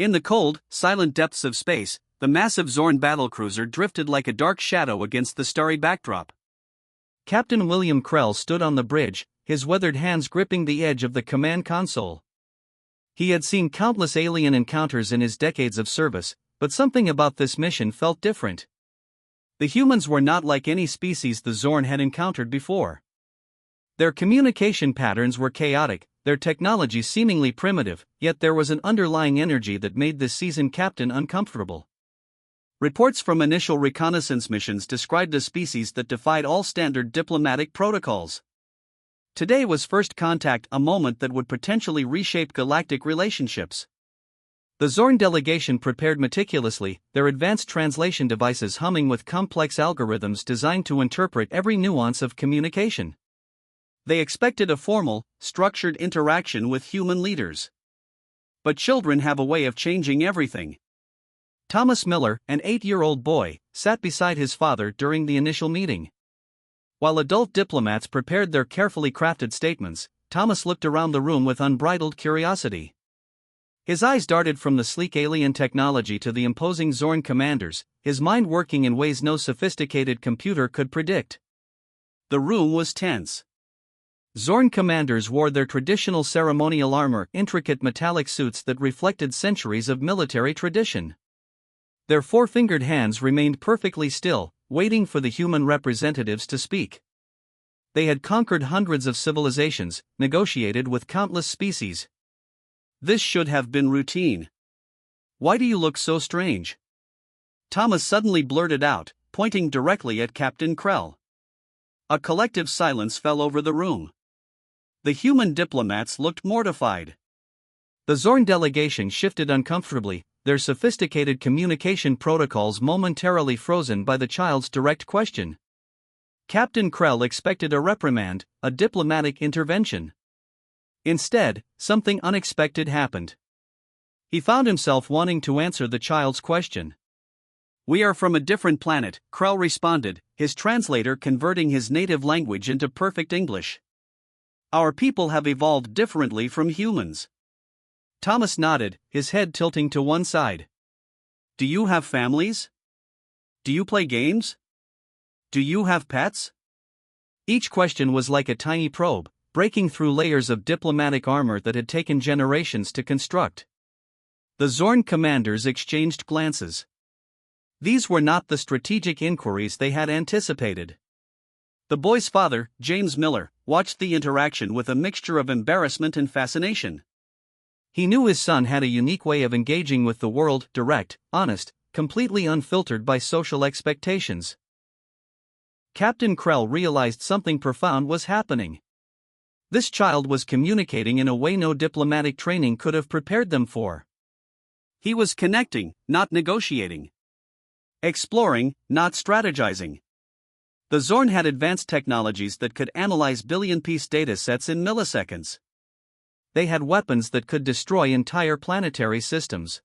In the cold, silent depths of space, the massive Zorn battlecruiser drifted like a dark shadow against the starry backdrop. Captain William Krell stood on the bridge, his weathered hands gripping the edge of the command console. He had seen countless alien encounters in his decades of service, but something about this mission felt different. The humans were not like any species the Zorn had encountered before. Their communication patterns were chaotic, their technology seemingly primitive, yet there was an underlying energy that made this seasoned captain uncomfortable. Reports from initial reconnaissance missions described a species that defied all standard diplomatic protocols. Today was first contact, a moment that would potentially reshape galactic relationships. The Zorn delegation prepared meticulously, their advanced translation devices humming with complex algorithms designed to interpret every nuance of communication. They expected a formal, structured interaction with human leaders. But children have a way of changing everything. Thomas Miller, an 8-year-old boy, sat beside his father during the initial meeting. While adult diplomats prepared their carefully crafted statements, Thomas looked around the room with unbridled curiosity. His eyes darted from the sleek alien technology to the imposing Zorn commanders, his mind working in ways no sophisticated computer could predict. The room was tense. Zorn commanders wore their traditional ceremonial armor, intricate metallic suits that reflected centuries of military tradition. Their four-fingered hands remained perfectly still, waiting for the human representatives to speak. They had conquered hundreds of civilizations, negotiated with countless species. This should have been routine. Why do you look so strange? Thomas suddenly blurted out, pointing directly at Captain Krell. A collective silence fell over the room. The human diplomats looked mortified. The Zorn delegation shifted uncomfortably, their sophisticated communication protocols momentarily frozen by the child's direct question. Captain Krell expected a reprimand, a diplomatic intervention. Instead, something unexpected happened. He found himself wanting to answer the child's question. "We are from a different planet," Krell responded, his translator converting his native language into perfect English. "Our people have evolved differently from humans." Thomas nodded, his head tilting to one side. "Do you have families? Do you play games? Do you have pets?" Each question was like a tiny probe, breaking through layers of diplomatic armor that had taken generations to construct. The Zorn commanders exchanged glances. These were not the strategic inquiries they had anticipated. The boy's father, James Miller, watched the interaction with a mixture of embarrassment and fascination. He knew his son had a unique way of engaging with the world, direct, honest, completely unfiltered by social expectations. Captain Krell realized something profound was happening. This child was communicating in a way no diplomatic training could have prepared them for. He was connecting, not negotiating. Exploring, not strategizing. The Zorn had advanced technologies that could analyze billion-piece data sets in milliseconds. They had weapons that could destroy entire planetary systems.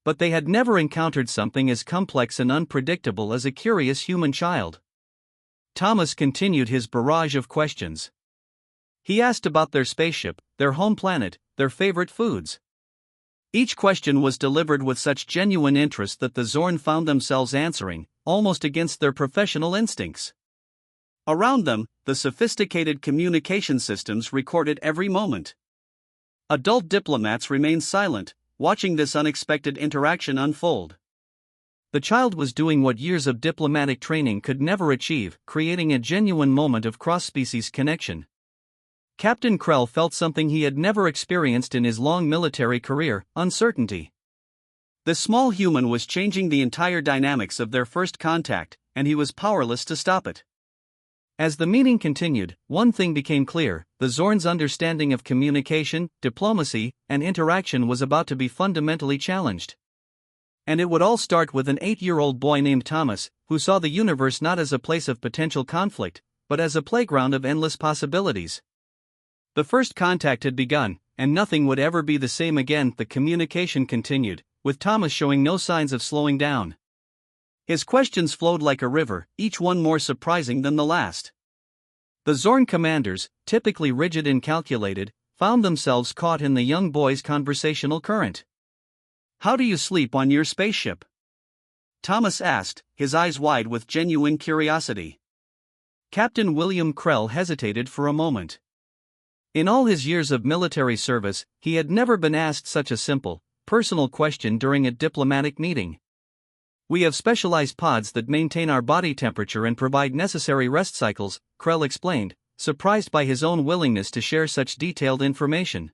But they had never encountered something as complex and unpredictable as a curious human child. Thomas continued his barrage of questions. He asked about their spaceship, their home planet, their favorite foods. Each question was delivered with such genuine interest that the Zorn found themselves answering, almost against their professional instincts. Around them, the sophisticated communication systems recorded every moment. Adult diplomats remained silent, watching this unexpected interaction unfold. The child was doing what years of diplomatic training could never achieve, creating a genuine moment of cross-species connection. Captain Krell felt something he had never experienced in his long military career: uncertainty. The small human was changing the entire dynamics of their first contact, and he was powerless to stop it. As the meeting continued, one thing became clear: the Zorn's understanding of communication, diplomacy, and interaction was about to be fundamentally challenged. And it would all start with an 8-year-old boy named Thomas, who saw the universe not as a place of potential conflict, but as a playground of endless possibilities. The first contact had begun, and nothing would ever be the same again. The communication continued, with Thomas showing no signs of slowing down. His questions flowed like a river, each one more surprising than the last. The Zorn commanders, typically rigid and calculated, found themselves caught in the young boy's conversational current. How do you sleep on your spaceship? Thomas asked, his eyes wide with genuine curiosity. Captain William Krell hesitated for a moment. In all his years of military service, he had never been asked such a simple, personal question during a diplomatic meeting. We have specialized pods that maintain our body temperature and provide necessary rest cycles, Krell explained, surprised by his own willingness to share such detailed information.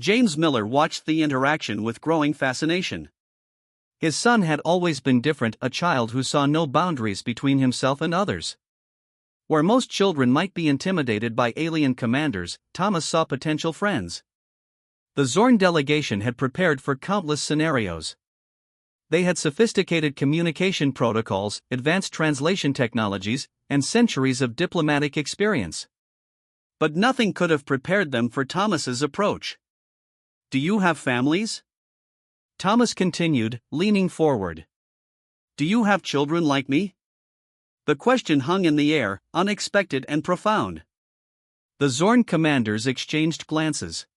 James Miller watched the interaction with growing fascination. His son had always been different, a child who saw no boundaries between himself and others. Where most children might be intimidated by alien commanders, Thomas saw potential friends. The Zorn delegation had prepared for countless scenarios. They had sophisticated communication protocols, advanced translation technologies, and centuries of diplomatic experience. But nothing could have prepared them for Thomas's approach. Do you have families? Thomas continued, leaning forward. Do you have children like me? The question hung in the air, unexpected and profound. The Zorn commanders exchanged glances.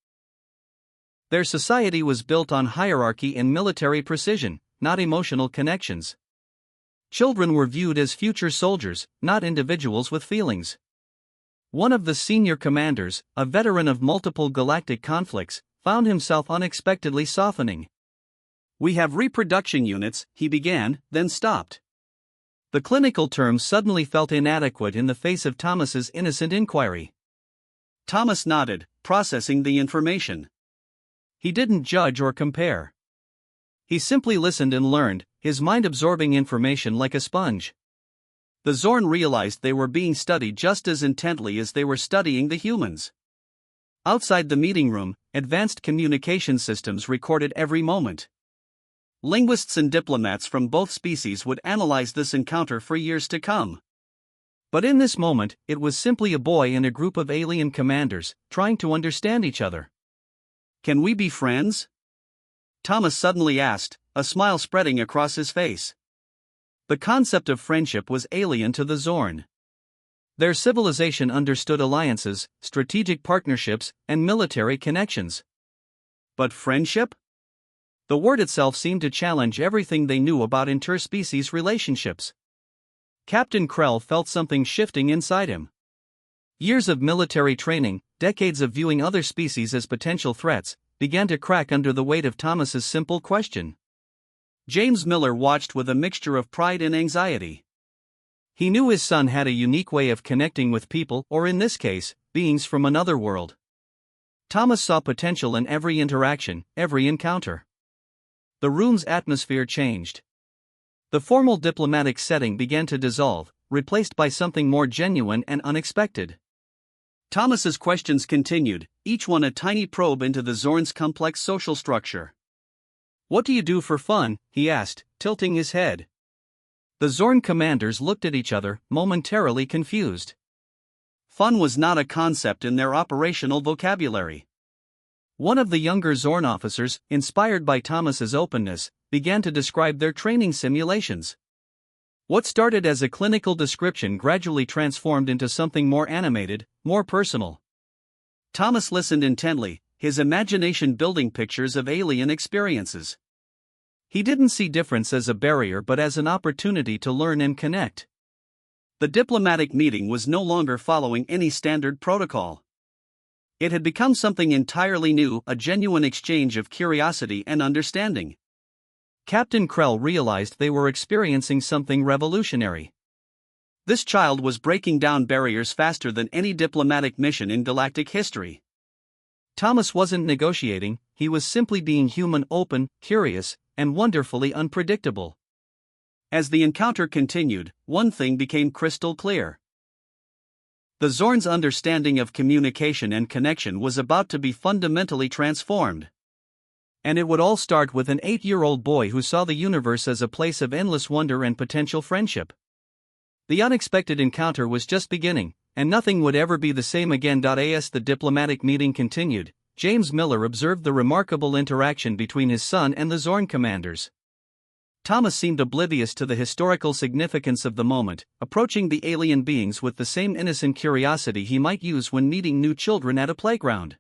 Their society was built on hierarchy and military precision, not emotional connections. Children were viewed as future soldiers, not individuals with feelings. One of the senior commanders, a veteran of multiple galactic conflicts, found himself unexpectedly softening. We have reproduction units, he began, then stopped. The clinical term suddenly felt inadequate in the face of Thomas's innocent inquiry. Thomas nodded, processing the information. He didn't judge or compare. He simply listened and learned, his mind absorbing information like a sponge. The Zorn realized they were being studied just as intently as they were studying the humans. Outside the meeting room, advanced communication systems recorded every moment. Linguists and diplomats from both species would analyze this encounter for years to come. But in this moment, it was simply a boy and a group of alien commanders, trying to understand each other. Can we be friends? Thomas suddenly asked, a smile spreading across his face. The concept of friendship was alien to the Zorn. Their civilization understood alliances, strategic partnerships, and military connections. But friendship? The word itself seemed to challenge everything they knew about interspecies relationships. Captain Krell felt something shifting inside him. Years of military training, decades of viewing other species as potential threats, began to crack under the weight of Thomas's simple question. James Miller watched with a mixture of pride and anxiety. He knew his son had a unique way of connecting with people, or in this case, beings from another world. Thomas saw potential in every interaction, every encounter. The room's atmosphere changed. The formal diplomatic setting began to dissolve, replaced by something more genuine and unexpected. Thomas's questions continued, each one a tiny probe into the Zorn's complex social structure. What do you do for fun? He asked, tilting his head. The Zorn commanders looked at each other, momentarily confused. Fun was not a concept in their operational vocabulary. One of the younger Zorn officers, inspired by Thomas's openness, began to describe their training simulations. What started as a clinical description gradually transformed into something more animated, more personal. Thomas listened intently, his imagination building pictures of alien experiences. He didn't see difference as a barrier but as an opportunity to learn and connect. The diplomatic meeting was no longer following any standard protocol. It had become something entirely new, a genuine exchange of curiosity and understanding. Captain Krell realized they were experiencing something revolutionary. This child was breaking down barriers faster than any diplomatic mission in galactic history. Thomas wasn't negotiating, he was simply being human, open, curious, and wonderfully unpredictable. As the encounter continued, one thing became crystal clear. The Zorn's understanding of communication and connection was about to be fundamentally transformed. And it would all start with an 8-year-old boy who saw the universe as a place of endless wonder and potential friendship. The unexpected encounter was just beginning, and nothing would ever be the same again. As the diplomatic meeting continued, James Miller observed the remarkable interaction between his son and the Zorn commanders. Thomas seemed oblivious to the historical significance of the moment, approaching the alien beings with the same innocent curiosity he might use when meeting new children at a playground.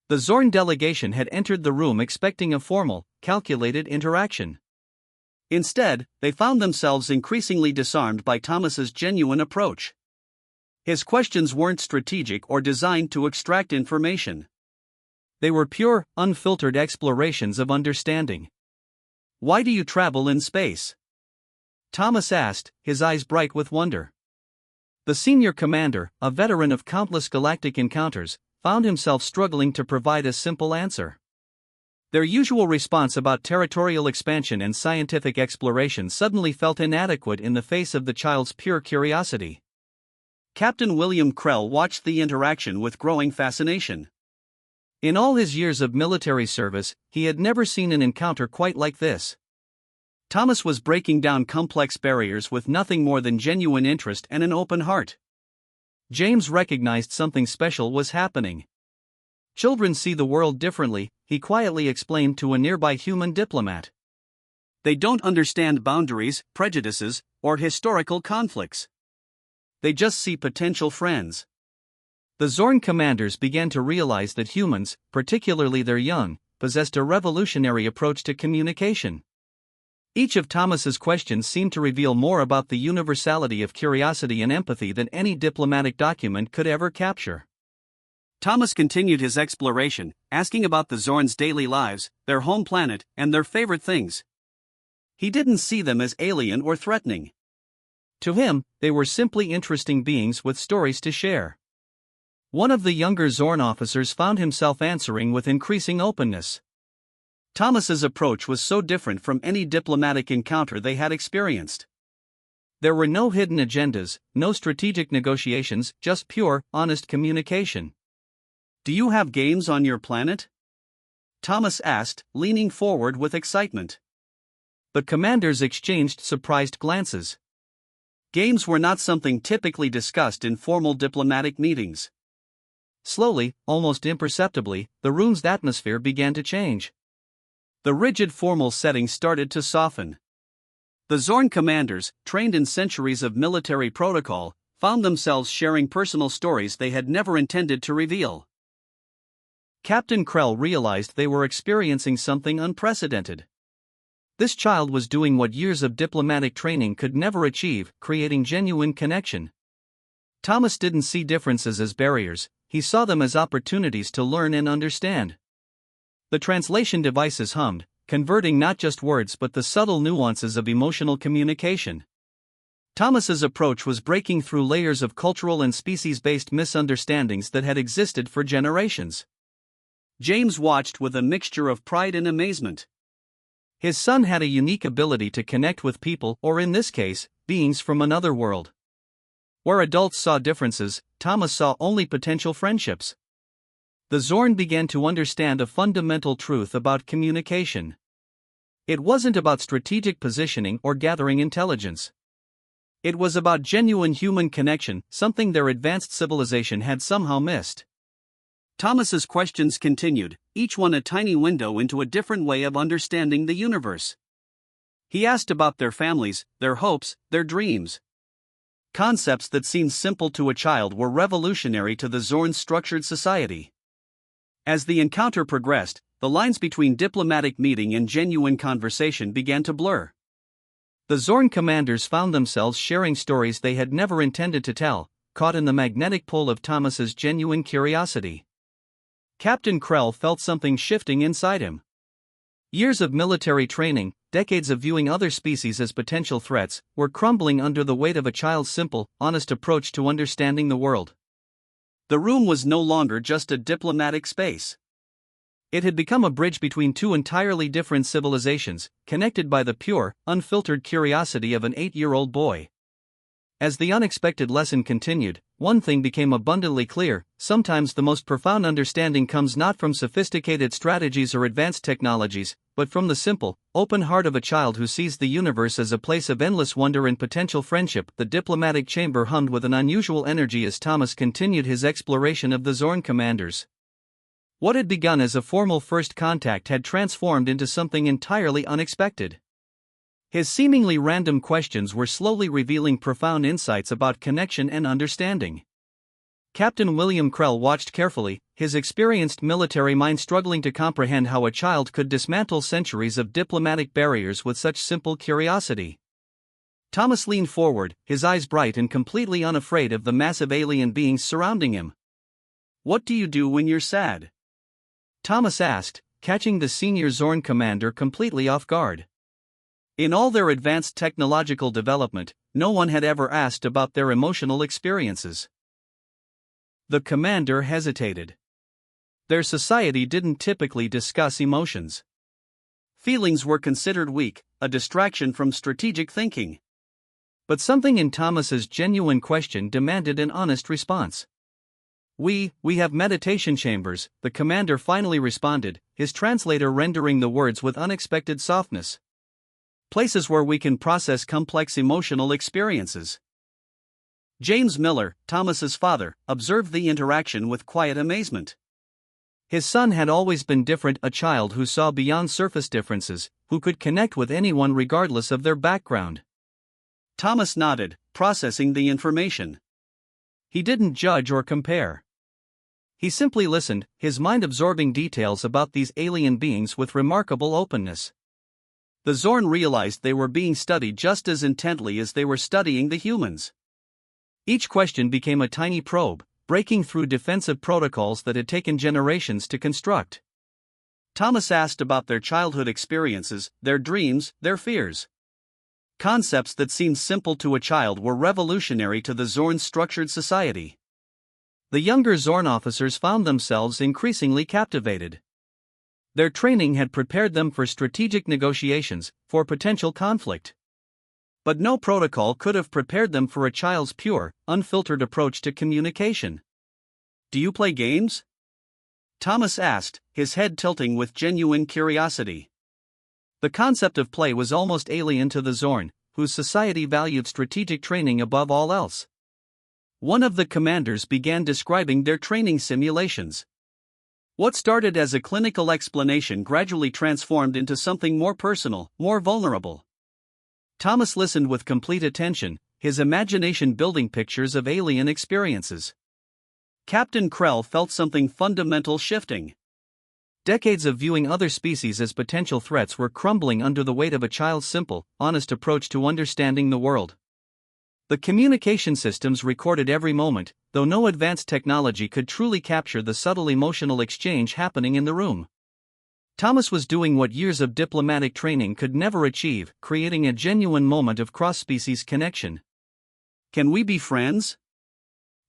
The Zorn delegation had entered the room expecting a formal, calculated interaction. Instead, they found themselves increasingly disarmed by Thomas's genuine approach. His questions weren't strategic or designed to extract information. They were pure, unfiltered explorations of understanding. "Why do you travel in space?" Thomas asked, his eyes bright with wonder. The senior commander, a veteran of countless galactic encounters, found himself struggling to provide a simple answer. Their usual response about territorial expansion and scientific exploration suddenly felt inadequate in the face of the child's pure curiosity. Captain William Krell watched the interaction with growing fascination. In all his years of military service, he had never seen an encounter quite like this. Thomas was breaking down complex barriers with nothing more than genuine interest and an open heart. James recognized something special was happening. "Children see the world differently," he quietly explained to a nearby human diplomat. "They don't understand boundaries, prejudices, or historical conflicts. They just see potential friends." The Zorn commanders began to realize that humans, particularly their young, possessed a revolutionary approach to communication. Each of Thomas's questions seemed to reveal more about the universality of curiosity and empathy than any diplomatic document could ever capture. Thomas continued his exploration, asking about the Zorn's daily lives, their home planet, and their favorite things. He didn't see them as alien or threatening. To him, they were simply interesting beings with stories to share. One of the younger Zorn officers found himself answering with increasing openness. Thomas's approach was so different from any diplomatic encounter they had experienced. There were no hidden agendas, no strategic negotiations, just pure, honest communication. "Do you have games on your planet?" Thomas asked, leaning forward with excitement. The commanders exchanged surprised glances. Games were not something typically discussed in formal diplomatic meetings. Slowly, almost imperceptibly, the room's atmosphere began to change. The rigid formal setting started to soften. The Zorn commanders, trained in centuries of military protocol, found themselves sharing personal stories they had never intended to reveal. Captain Krell realized they were experiencing something unprecedented. This child was doing what years of diplomatic training could never achieve, creating genuine connection. Thomas didn't see differences as barriers, he saw them as opportunities to learn and understand. The translation devices hummed, converting not just words but the subtle nuances of emotional communication. Thomas's approach was breaking through layers of cultural and species-based misunderstandings that had existed for generations. James watched with a mixture of pride and amazement. His son had a unique ability to connect with people, or in this case, beings from another world. Where adults saw differences, Thomas saw only potential friendships. The Zorn began to understand a fundamental truth about communication. It wasn't about strategic positioning or gathering intelligence. It was about genuine human connection, something their advanced civilization had somehow missed. Thomas's questions continued, each one a tiny window into a different way of understanding the universe. He asked about their families, their hopes, their dreams. Concepts that seemed simple to a child were revolutionary to the Zorn's structured society. As the encounter progressed, the lines between diplomatic meeting and genuine conversation began to blur. The Zorn commanders found themselves sharing stories they had never intended to tell, caught in the magnetic pull of Thomas's genuine curiosity. Captain Krell felt something shifting inside him. Years of military training, decades of viewing other species as potential threats, were crumbling under the weight of a child's simple, honest approach to understanding the world. The room was no longer just a diplomatic space. It had become a bridge between two entirely different civilizations, connected by the pure, unfiltered curiosity of an 8-year-old boy. As the unexpected lesson continued, one thing became abundantly clear: sometimes the most profound understanding comes not from sophisticated strategies or advanced technologies, but from the simple, open heart of a child who sees the universe as a place of endless wonder and potential friendship. The diplomatic chamber hummed with an unusual energy as Thomas continued his exploration of the Zorn commanders. What had begun as a formal first contact had transformed into something entirely unexpected. His seemingly random questions were slowly revealing profound insights about connection and understanding. Captain William Krell watched carefully, his experienced military mind struggling to comprehend how a child could dismantle centuries of diplomatic barriers with such simple curiosity. Thomas leaned forward, his eyes bright and completely unafraid of the massive alien beings surrounding him. "What do you do when you're sad?" Thomas asked, catching the senior Zorn commander completely off guard. In all their advanced technological development, no one had ever asked about their emotional experiences. The commander hesitated. Their society didn't typically discuss emotions. Feelings were considered weak, a distraction from strategic thinking. But something in Thomas's genuine question demanded an honest response. We have meditation chambers," the commander finally responded, his translator rendering the words with unexpected softness. "Places where we can process complex emotional experiences." James Miller, Thomas's father, observed the interaction with quiet amazement. His son had always been different, a child who saw beyond surface differences, who could connect with anyone regardless of their background. Thomas nodded, processing the information. He didn't judge or compare. He simply listened, his mind absorbing details about these alien beings with remarkable openness. The Zorn realized they were being studied just as intently as they were studying the humans. Each question became a tiny probe, breaking through defensive protocols that had taken generations to construct. Thomas asked about their childhood experiences, their dreams, their fears. Concepts that seemed simple to a child were revolutionary to the Zorn's structured society. The younger Zorn officers found themselves increasingly captivated. Their training had prepared them for strategic negotiations, for potential conflict. But no protocol could have prepared them for a child's pure, unfiltered approach to communication. "Do you play games?" Thomas asked, his head tilting with genuine curiosity. The concept of play was almost alien to the Zorn, whose society valued strategic training above all else. One of the commanders began describing their training simulations. What started as a clinical explanation gradually transformed into something more personal, more vulnerable. Thomas listened with complete attention, his imagination building pictures of alien experiences. Captain Krell felt something fundamental shifting. Decades of viewing other species as potential threats were crumbling under the weight of a child's simple, honest approach to understanding the world. The communication systems recorded every moment, though no advanced technology could truly capture the subtle emotional exchange happening in the room. Thomas was doing what years of diplomatic training could never achieve, creating a genuine moment of cross-species connection. "Can we be friends?"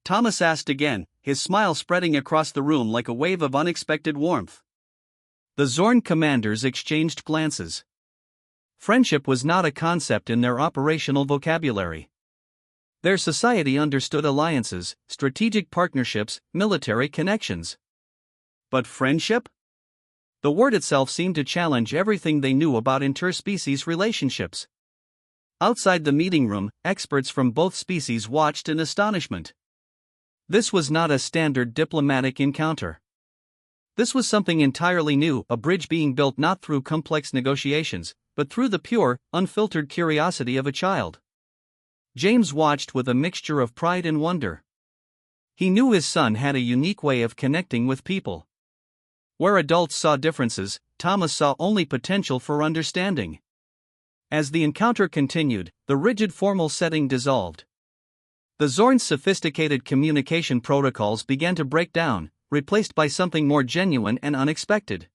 Thomas asked again, his smile spreading across the room like a wave of unexpected warmth. The Zorn commanders exchanged glances. Friendship was not a concept in their operational vocabulary. Their society understood alliances, strategic partnerships, military connections. But friendship? The word itself seemed to challenge everything they knew about interspecies relationships. Outside the meeting room, experts from both species watched in astonishment. This was not a standard diplomatic encounter. This was something entirely new, a bridge being built not through complex negotiations, but through the pure, unfiltered curiosity of a child. James watched with a mixture of pride and wonder. He knew his son had a unique way of connecting with people. Where adults saw differences, Thomas saw only potential for understanding. As the encounter continued, the rigid formal setting dissolved. The Zorn's sophisticated communication protocols began to break down, replaced by something more genuine and unexpected.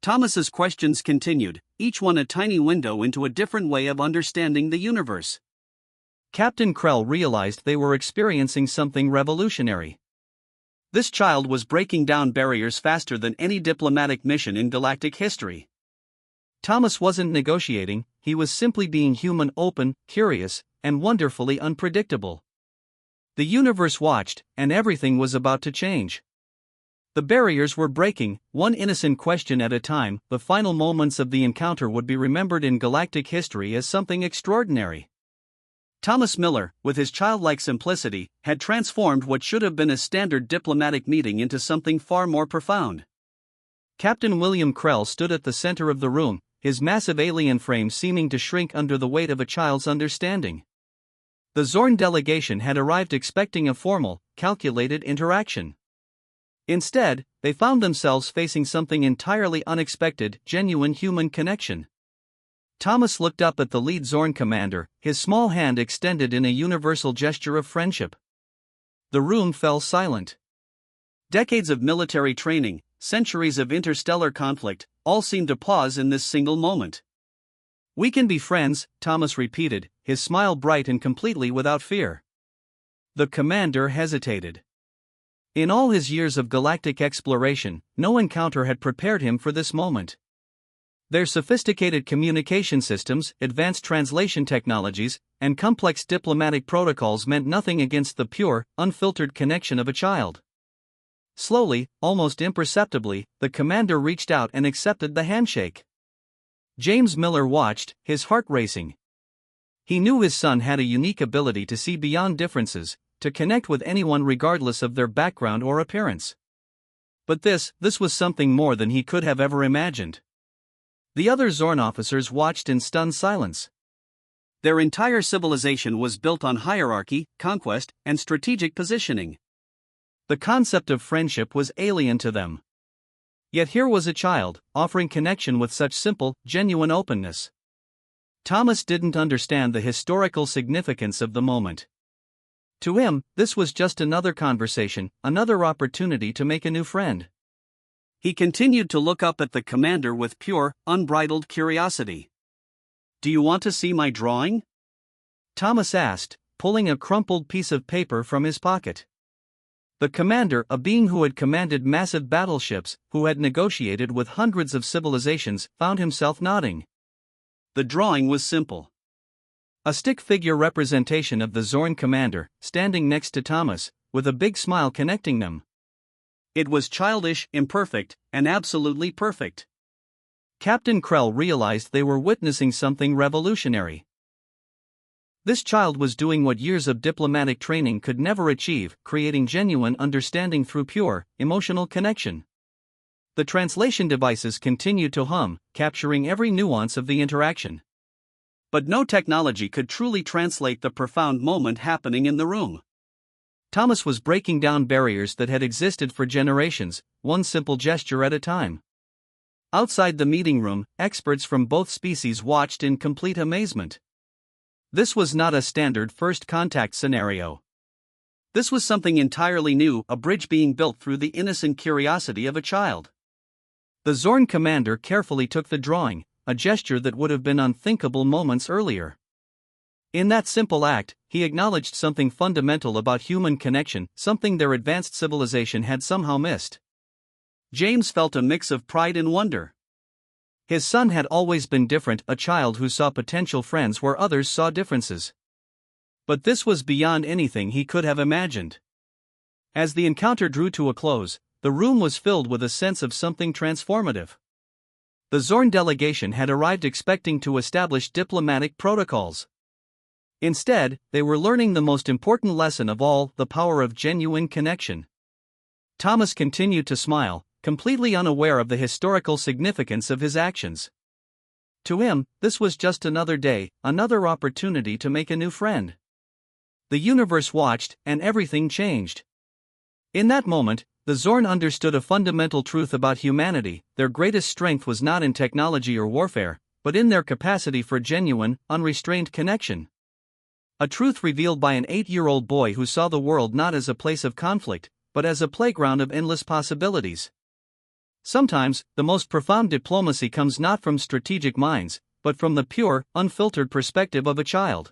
Thomas's questions continued, each one a tiny window into a different way of understanding the universe. Captain Krell realized they were experiencing something revolutionary. This child was breaking down barriers faster than any diplomatic mission in galactic history. Thomas wasn't negotiating, he was simply being human, open, curious, and wonderfully unpredictable. The universe watched, and everything was about to change. The barriers were breaking, one innocent question at a time. The final moments of the encounter would be remembered in galactic history as something extraordinary. Thomas Miller, with his childlike simplicity, had transformed what should have been a standard diplomatic meeting into something far more profound. Captain William Krell stood at the center of the room, his massive alien frame seeming to shrink under the weight of a child's understanding. The Zorn delegation had arrived expecting a formal, calculated interaction. Instead, they found themselves facing something entirely unexpected: genuine human connection. Thomas looked up at the lead Zorn commander, his small hand extended in a universal gesture of friendship. The room fell silent. Decades of military training, centuries of interstellar conflict, all seemed to pause in this single moment. "We can be friends," Thomas repeated, his smile bright and completely without fear. The commander hesitated. In all his years of galactic exploration, no encounter had prepared him for this moment. Their sophisticated communication systems, advanced translation technologies, and complex diplomatic protocols meant nothing against the pure, unfiltered connection of a child. Slowly, almost imperceptibly, the commander reached out and accepted the handshake. James Miller watched, his heart racing. He knew his son had a unique ability to see beyond differences, to connect with anyone regardless of their background or appearance. But this was something more than he could have ever imagined. The other Zorn officers watched in stunned silence. Their entire civilization was built on hierarchy, conquest, and strategic positioning. The concept of friendship was alien to them. Yet here was a child, offering connection with such simple, genuine openness. Thomas didn't understand the historical significance of the moment. To him, this was just another conversation, another opportunity to make a new friend. He continued to look up at the commander with pure, unbridled curiosity. "Do you want to see my drawing?" Thomas asked, pulling a crumpled piece of paper from his pocket. The commander, a being who had commanded massive battleships, who had negotiated with hundreds of civilizations, found himself nodding. The drawing was simple. A stick figure representation of the Zorn commander, standing next to Thomas, with a big smile connecting them. It was childish, imperfect, and absolutely perfect. Captain Krell realized they were witnessing something revolutionary. This child was doing what years of diplomatic training could never achieve, creating genuine understanding through pure, emotional connection. The translation devices continued to hum, capturing every nuance of the interaction. But no technology could truly translate the profound moment happening in the room. Thomas was breaking down barriers that had existed for generations, one simple gesture at a time. Outside the meeting room, experts from both species watched in complete amazement. This was not a standard first contact scenario. This was something entirely new, a bridge being built through the innocent curiosity of a child. The Zorn commander carefully took the drawing, a gesture that would have been unthinkable moments earlier. In that simple act, he acknowledged something fundamental about human connection, something their advanced civilization had somehow missed. James felt a mix of pride and wonder. His son had always been different, a child who saw potential friends where others saw differences. But this was beyond anything he could have imagined. As the encounter drew to a close, the room was filled with a sense of something transformative. The Zorn delegation had arrived expecting to establish diplomatic protocols. Instead, they were learning the most important lesson of all, the power of genuine connection. Thomas continued to smile, completely unaware of the historical significance of his actions. To him, this was just another day, another opportunity to make a new friend. The universe watched, and everything changed. In that moment, the Zorn understood a fundamental truth about humanity: their greatest strength was not in technology or warfare, but in their capacity for genuine, unrestrained connection. A truth revealed by an 8-year-old boy who saw the world not as a place of conflict, but as a playground of endless possibilities. Sometimes, the most profound diplomacy comes not from strategic minds, but from the pure, unfiltered perspective of a child.